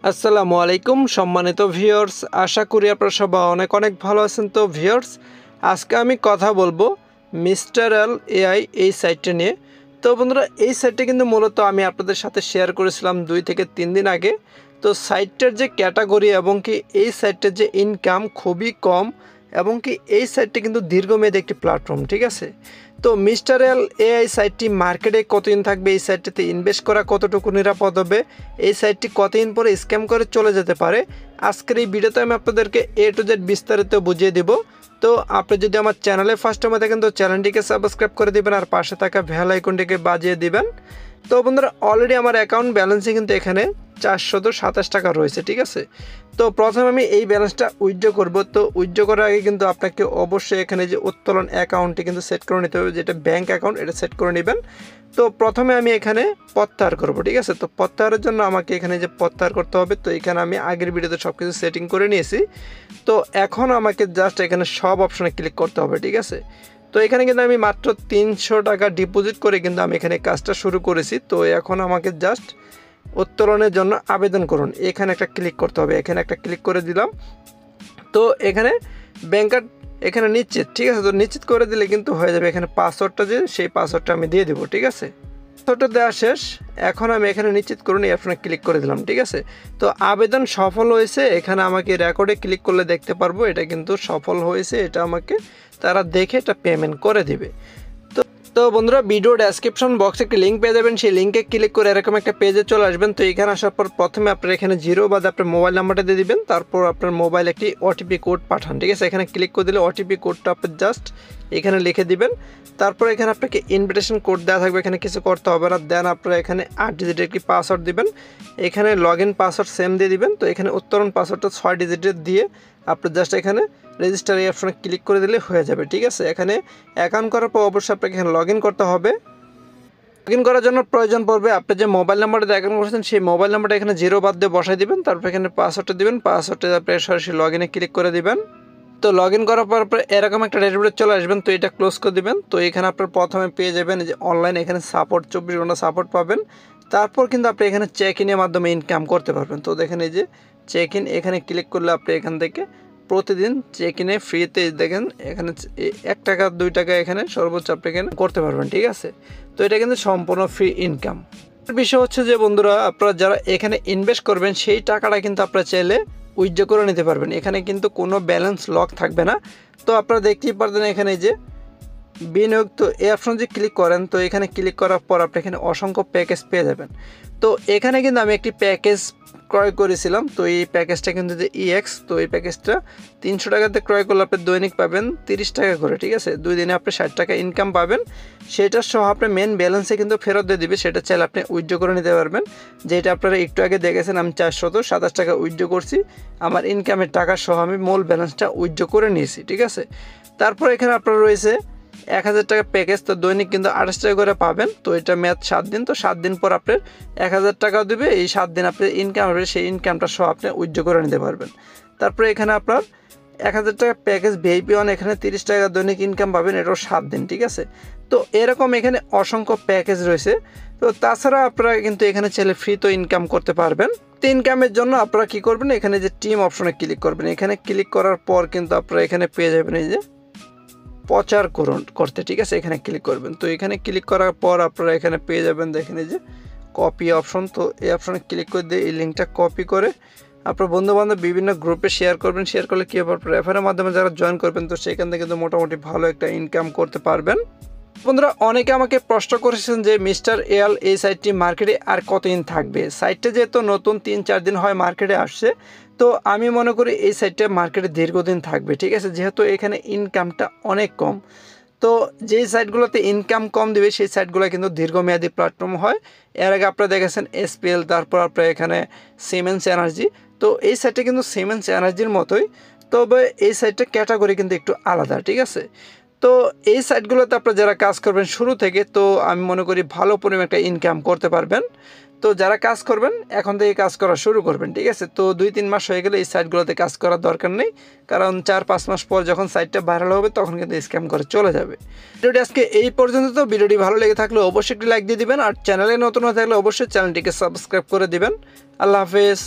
আসসালামু আলাইকুম সম্মানিত ভিউয়ার্স, আশা করি আপনারা সবাই অনেক অনেক ভালো আছেন। তো ভিউয়ার্স, আজকে আমি কথা বলবো মিস্টার এল এআই এই সাইটটা নিয়ে। তো বন্ধুরা, এই সাইটটা কিন্তু মূলত আমি আপনাদের সাথে শেয়ার করেছিলাম 2 থেকে 3 দিন আগে। তো সাইটটার যে ক্যাটাগরি এবং কি এই সাইটটার যে ইনকাম খুবই কম, এবং কি এই সাইটটা কিন্তু দীর্ঘমেয়াদী একটি প্ল্যাটফর্ম, ঠিক আছে। তো মিস্টার এল এআই সাইটটি মার্কেটে কতদিন থাকবে, এই সাইটটিতে ইনভেস্ট করা কতটুকু নিরাপদ হবে, এই সাইটটি কতদিন পরে স্ক্যাম করে চলে যেতে পারে, আজকের এই ভিডিওতে আমি আপনাদেরকে A to Z বিস্তারিত বুঝিয়ে দিব। তো আপনি যদি আমার চ্যানেলে ফার্স্ট টাইম দেখেন তো চ্যানেলটিকে সাবস্ক্রাইব করে দিবেন আর পাশে থাকা বেল আইকনটিকে বাজিয়ে দিবেন। তো বন্ধুরা, অলরেডি আমার অ্যাকাউন্ট ব্যালেন্সে কিন্তু এখানে 427 টাকা রয়েছে, ঠিক আছে। তো প্রথমে আমি এই ব্যালেন্সটা উইথড্র করব। তো উইথড্র করার আগে কিন্তু আপনাকে অবশ্যই এখানে যে উত্তোলন অ্যাকাউন্টটি কিন্তু সেট করে নিতে হবে, যেটা ব্যাঙ্ক অ্যাকাউন্ট, এটা সেট করে নেবেন। তো প্রথমে আমি এখানে প্রত্যাহার করব, ঠিক আছে। তো প্রত্যাহারের জন্য আমাকে এখানে যে প্রত্যাহার করতে হবে, তো এখানে আমি আগের ভিডিওতে সব কিছু সেটিং করে নিয়েছি। তো এখন আমাকে জাস্ট এখানে সব অপশনে ক্লিক করতে হবে, ঠিক আছে। তো এখানে কিন্তু আমি মাত্র 300 টাকা ডিপোজিট করে কিন্তু আমি এখানে কাজটা শুরু করেছি। তো এখন আমাকে জাস্ট উত্তোলনের জন্য আবেদন করুন, এখানে একটা ক্লিক করতে হবে। এখানে একটা ক্লিক করে দিলাম। তো এখানে ব্যাংকার এখানে নিশ্চিত, ঠিক আছে। তো নিশ্চিত করে দিলে কিন্তু হয়ে যাবে। এখানে পাসওয়ার্ডটা যে সেই পাসওয়ার্ডটা আমি দিয়ে দেবো, ঠিক আছে। পাসওয়ার্ডটা দেওয়া শেষ। এখন আমি এখানে নিশ্চিত করুন এই অপশনে ক্লিক করে দিলাম, ঠিক আছে। তো আবেদন সফল হয়েছে। এখানে আমাকে রেকর্ডে ক্লিক করলে দেখতে পারবো এটা কিন্তু সফল হয়েছে। এটা আমাকে তারা দেখে এটা পেমেন্ট করে দিবে। তো বন্ধুরা, ভিডিও ডেসক্রিপশন বক্সে একটি লিঙ্ক পেয়ে যাবেন, সেই লিঙ্কে ক্লিক করে এরকম একটা পেজে চলে আসবেন। তো এখানে আসার পর প্রথমে আপনার এখানে 0 বাদে আপনার মোবাইল নাম্বারটা দিয়ে দিবেন। তারপর আপনার মোবাইল একটি ওটিপি কোড পাঠান, ঠিক আছে। এখানে ক্লিক করে দিলে ওটিপি কোডটা আপনি জাস্ট এখানে লিখে দিবেন। তারপর এখানে আপনাকে ইনভিটেশন কোড দেওয়া থাকবে, এখানে কিছু করতে হবে না। দেন আপনারা এখানে 8 ডিজিটের একটি পাসওয়ার্ড দিবেন। এখানে লগ ইন পাসওয়ার্ড সেম দিয়ে দিবেন। তো এখানে উত্তোলন পাসওয়ার্ডটা 6 ডিজিটের দিয়ে আপনি জাস্ট এখানে রেজিস্টার এই অপশনে ক্লিক করে দিলে হয়ে যাবে, ঠিক আছে। এখানে অ্যাকাউন্ট করার পর অবশ্যই আপনাকে এখানে লগ ইন করতে হবে। লগ ইন করার জন্য প্রয়োজন পড়বে আপনি যে মোবাইল নাম্বারটা দিয়ে অ্যাকাউন্ট করেছেন সেই মোবাইল নাম্বারটা এখানে 0 বাদ দিয়ে বসাই দিবেন। তারপর এখানে পাসওয়ার্ডটা দিবেন। পাসওয়ার্ডটা আপনি সরাসরি লগ ইনে ক্লিক করে দিবেন। তো লগ ইন করার পর এরকম একটা ড্যাশবোর্ডে চলে আসবেন। তো এটা ক্লোজ করে দিবেন। তো এখানে আপনার প্রথমে পেয়ে যাবেন যে অনলাইন এখানে সাপোর্ট 24 ঘন্টা সাপোর্ট পাবেন। তারপর কিন্তু আপনি এখানে চেক ইনের মাধ্যমে ইনকাম করতে পারবেন। তো দেখেন এই যে চেক ইন, এখানে ক্লিক করলে আপনি এখান থেকে প্রতিদিন চেক ইনে ফ্রিতে দেখেন এখানে 1 টাকা 2 টাকা এখানে সর্বোচ্চ আপনি এখানে করতে পারবেন, ঠিক আছে। তো এটা কিন্তু সম্পূর্ণ ফ্রি ইনকাম। বিষয় হচ্ছে যে বন্ধুরা, আপনারা যারা এখানে ইনভেস্ট করবেন সেই টাকাটা কিন্তু আপনারা চাইলে উইথড্র করে নিতে পারবেন। এখানে কিন্তু কোনো ব্যালেন্স লক থাকবে না। তো আপনারা দেখতেই পারবেন এখানে যে বিনিয়োগ, তো এই অপশন যে ক্লিক করেন, তো এখানে ক্লিক করার পর আপনি এখানে অসংখ্য প্যাকেজ পেয়ে যাবেন। তো এখানে কিন্তু আমি একটি প্যাকেজ ক্রয় করেছিলাম। তো এই প্যাকেজটা কিন্তু যে EX, তো এই প্যাকেজটা 300 টাকাতে ক্রয় করলে আপনি দৈনিক পাবেন 30 টাকা করে, ঠিক আছে। 2 দিনে আপনি 60 টাকা ইনকাম পাবেন। সেটা সহ আপনি মেন ব্যালেন্সে কিন্তু ফেরত দিয়ে দিবে। সেটা চাইলে আপনি উইথড্র করে নিতে পারবেন। যেটা আপনারা একটু আগে দেখেছেন আমি 427 টাকা উইথড্র করছি। আমার ইনকামের টাকা সহ আমি মূল ব্যালেন্সটা উইথড্র করে নিয়েছি, ঠিক আছে। তারপর এখানে আপনার রয়েছে 1000 টাকা প্যাকেজ। তো দৈনিক কিন্তু 28 টাকা করে পাবেন। তো এটা মেয়াদ 7 দিন। তো 7 দিন পর আপনার 1000 টাকা দেবে। এই 7 দিন আপনার ইনকাম হবে, সেই ইনকামটা সহ আপনি উইথড্র করে নিতে পারবেন। তারপরে এখানে আপনার 1000 টাকা প্যাকেজ VIP1, এখানে 30 টাকা দৈনিক ইনকাম পাবেন, এটাও 7 দিন, ঠিক আছে। তো এরকম এখানে অসংখ্য প্যাকেজ রয়েছে। তো তাছাড়া আপনারা কিন্তু এখানে চাইলে ফ্রি তো ইনকাম করতে পারবেন। তো ইনকামের জন্য আপনারা কী করবেন, এখানে যে টিম অপশনে ক্লিক করবেন। এখানে ক্লিক করার পর কিন্তু আপনারা এখানে পেয়ে যাবেন এই যে প্রচার করতে, ঠিক আছে। এখানে ক্লিক করবেন। তো এখানে ক্লিক করার পর আপনারা এখানে পেয়ে যাবেন দেখেন এই যে কপি অপশন। তো এই অপশনে ক্লিক করে দিয়ে এই লিঙ্কটা কপি করে আপনার বন্ধুবান্ধব বিভিন্ন গ্রুপে শেয়ার করবেন। শেয়ার করলে কী হবে, রেফারের মাধ্যমে যারা জয়েন করবেন তো সেখান থেকে কিন্তু মোটামুটি ভালো একটা ইনকাম করতে পারবেন। বন্ধুরা, অনেকে আমাকে প্রশ্ন করেছেন যে মিস্টার এল এই সাইটটি মার্কেটে আর কতদিন থাকবে। সাইটটা যেহেতু নতুন 3-4 দিন হয় মার্কেটে আসছে, তো আমি মনে করি এই সাইটটা মার্কেটে দীর্ঘদিন থাকবে, ঠিক আছে। যেহেতু এখানে ইনকামটা অনেক কম, তো যেই সাইটগুলোতে ইনকাম কম দেবে সেই সাইটগুলো কিন্তু দীর্ঘমেয়াদী প্ল্যাটফর্ম হয়। এর আগে আপনারা দেখেছেন SPL, তারপর আপনার এখানে সিমেন্স এনার্জি। তো এই সাইটটা কিন্তু সিমেন্স এনার্জির মতোই, তবে এই সাইটটা ক্যাটাগরি কিন্তু একটু আলাদা, ঠিক আছে। তো এই সাইটগুলোতে আপনারা যারা কাজ করবেন শুরু থেকে, তো আমি মনে করি ভালো পরিমাণ একটা ইনকাম করতে পারবেন। তো যারা কাজ করবেন এখন থেকে কাজ করা শুরু করবেন, ঠিক আছে। তো 2-3 মাস হয়ে গেলে এই সাইটগুলোতে কাজ করার দরকার নেই, কারণ 4-5 মাস পর যখন সাইটটা ভাইরাল হবে তখন কিন্তু স্ক্যাম করে চলে যাবে। ভিডিওটি আজকে এই পর্যন্ত। তো ভিডিওটি ভালো লেগে থাকলে অবশ্যই একটি লাইক দিয়ে দিবেন, আর চ্যানেলে নতুন হয়ে থাকলে অবশ্যই চ্যানেলটিকে সাবস্ক্রাইব করে দিবেন। আল্লাহ হাফেজ।